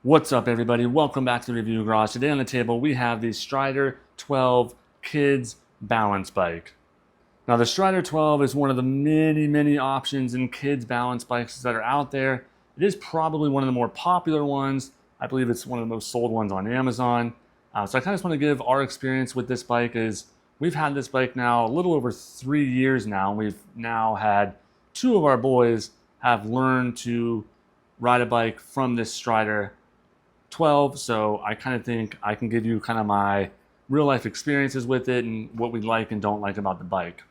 What's up, everybody? Welcome back to the Review Garage. Today on the table we have the Strider 12 Kids Balance Bike. Now the Strider 12 is one of the many options in kids balance bikes that are out there. It is probably one of the more popular ones. I believe it's one of the most sold ones on Amazon. So I kind of just want to give our experience with this bike. Is we've had this bike now a little over 3 years now. We've now had 2 of our boys have learned to ride a bike from this Strider 12, so I kind of think I can give you kind of my real life experiences with it and what we like and don't like about the bike.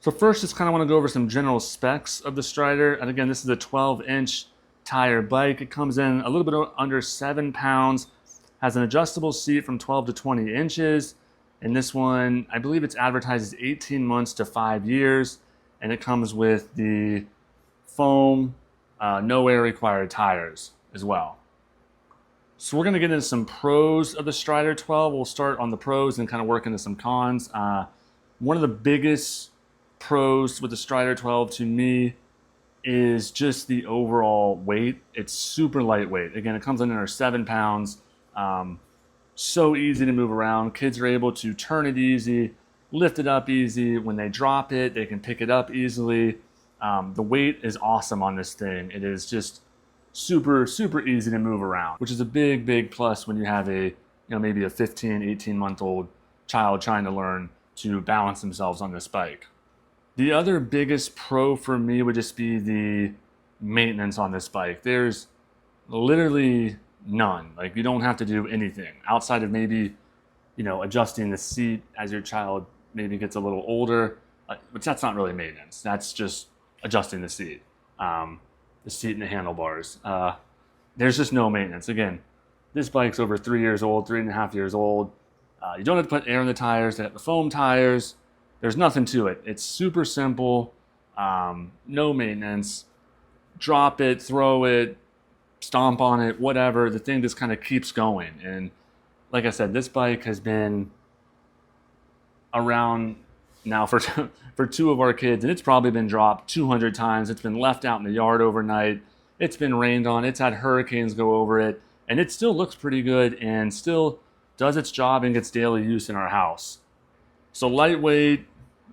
So first, just kind of want to go over some general specs of the Strider. And again, this is a 12-inch tire bike. It comes in a little bit under 7 pounds, has an adjustable seat from 12 to 20 inches. And this one, I believe it's advertised as 18 months to 5 years. And it comes with the foam, no air required tires as well. So we're going to get into some pros of the Strider 12. We'll start on the pros and kind of work into some cons. One of the biggest pros with the Strider 12 to me is just the overall weight. It's super lightweight. Again, it comes in under 7 pounds. So easy to move around. Kids are able to turn it easy, lift it up easy. When they drop it, they can pick it up easily. The weight is awesome on this thing. It is just super easy to move around, which is a big plus when you have a, maybe a 15, 18-month-old child trying to learn to balance themselves on this bike. The other biggest pro for me would just be the maintenance on this bike. There's literally none. Like, you don't have to do anything outside of maybe, adjusting the seat as your child maybe gets a little older, but that's not really maintenance. That's just adjusting the seat. The seat and the handlebars. There's just no maintenance. Again, this bike's over 3 years old, 3.5 years old. You don't have to put air in the tires. They have the foam tires. There's nothing to it. It's super simple. No maintenance. Drop it, throw it, stomp on it, whatever. The thing just kind of keeps going. And like I said, this bike has been around now for 2 of our kids, and it's probably been dropped 200 times. It's been left out in the yard overnight. It's been rained on. It's had hurricanes go over it, and it still looks pretty good and still does its job and gets daily use in our house. So lightweight,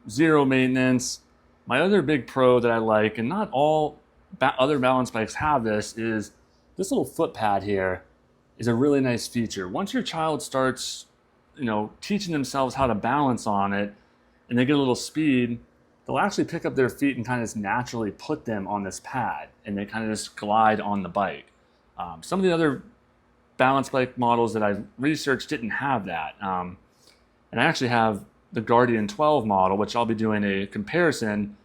zero maintenance. My other big pro that I like, and not all other balance bikes have this, is this little foot pad here is a really nice feature. Once your child starts, teaching themselves how to balance on it, and they get a little speed, they'll actually pick up their feet and kind of just naturally put them on this pad, and they kind of just glide on the bike. Some of the other balance bike models that I've researched didn't have that. And I actually have the Guardian 12 model, which I'll be doing a comparison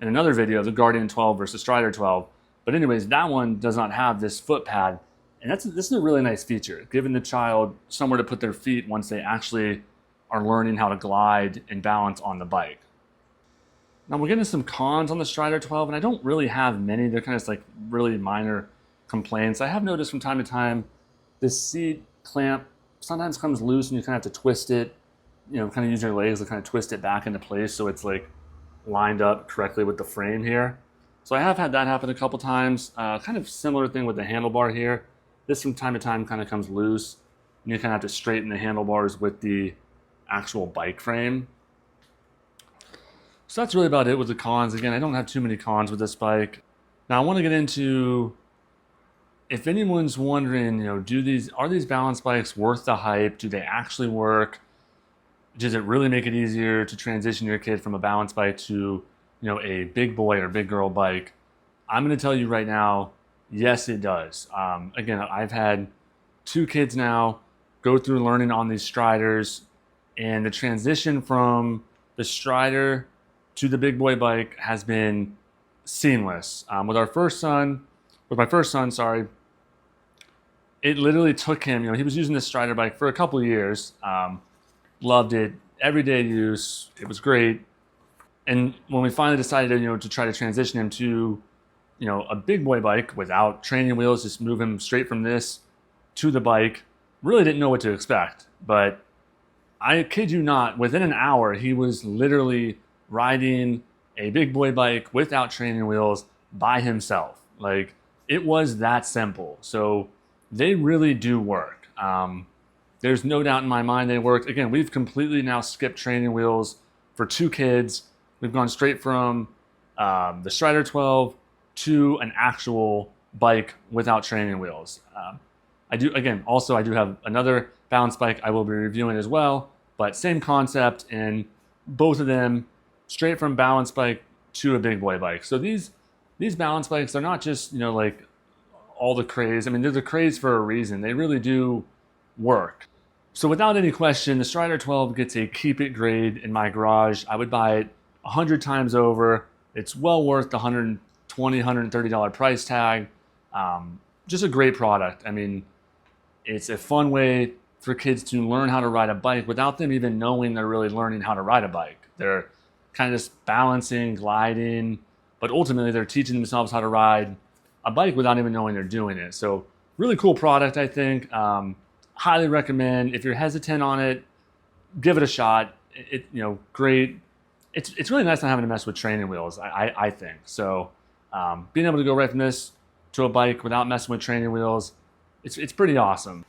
in another video of the Guardian 12 versus Strider 12. But anyways, that one does not have this foot pad. And this is a really nice feature, giving the child somewhere to put their feet once they actually are learning how to glide and balance on the bike. Now we're getting some cons on the Strider 12, and I don't really have many. They're kind of just like really minor complaints. I have noticed from time to time this seat clamp sometimes comes loose and you kind of have to twist it, kind of use your legs to kind of twist it back into place so it's like lined up correctly with the frame here. So I have had that happen a couple times. Kind of similar thing with the handlebar here. This from time to time kind of comes loose, and you kind of have to straighten the handlebars with the actual bike frame. So that's really about it with the cons. Again, I don't have too many cons with this bike. Now I want to get into, if anyone's wondering, are these balance bikes worth the hype? Do they actually work? Does it really make it easier to transition your kid from a balance bike to, a big boy or big girl bike? I'm going to tell you right now, yes, it does. Again, I've had 2 kids now go through learning on these Striders, and the transition from the Strider to the big boy bike has been seamless. With my first son, it literally took him, he was using this Strider bike for a couple of years, loved it, everyday use, it was great. And when we finally decided, to try to transition him to, a big boy bike without training wheels, just move him straight from this to the bike, really didn't know what to expect. But I kid you not, within an hour, he was literally riding a big boy bike without training wheels by himself. Like, it was that simple. So they really do work. There's no doubt in my mind they work. Again, we've completely now skipped training wheels for 2 kids. We've gone straight from the Strider 12 to an actual bike without training wheels. I do have another balance bike I will be reviewing as well, but same concept in both of them, straight from balance bike to a big boy bike. So these balance bikes are not just, like all the craze. I mean, they're the craze for a reason. They really do work. So without any question, the Strider 12 gets a keep it grade in my garage. I would buy it 100 times over. It's well worth the $120, $130 price tag. Just a great product. I mean, it's a fun way for kids to learn how to ride a bike without them even knowing they're really learning how to ride a bike. They're kind of just balancing, gliding, but ultimately they're teaching themselves how to ride a bike without even knowing they're doing it. So really cool product, I think. Highly recommend. If you're hesitant on it, give it a shot. Great. It's really nice not having to mess with training wheels, I think. So being able to go right from this to a bike without messing with training wheels, it's pretty awesome.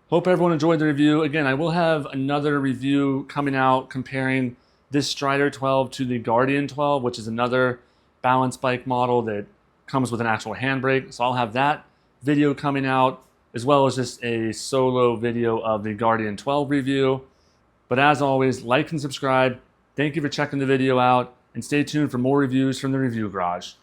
Hope everyone enjoyed the review. Again, I will have another review coming out comparing this Strider 12 to the Guardian 12, which is another balance bike model that comes with an actual handbrake. So I'll have that video coming out, as well as just a solo video of the Guardian 12 review. But as always, like and subscribe. Thank you for checking the video out, and stay tuned for more reviews from the Review Garage.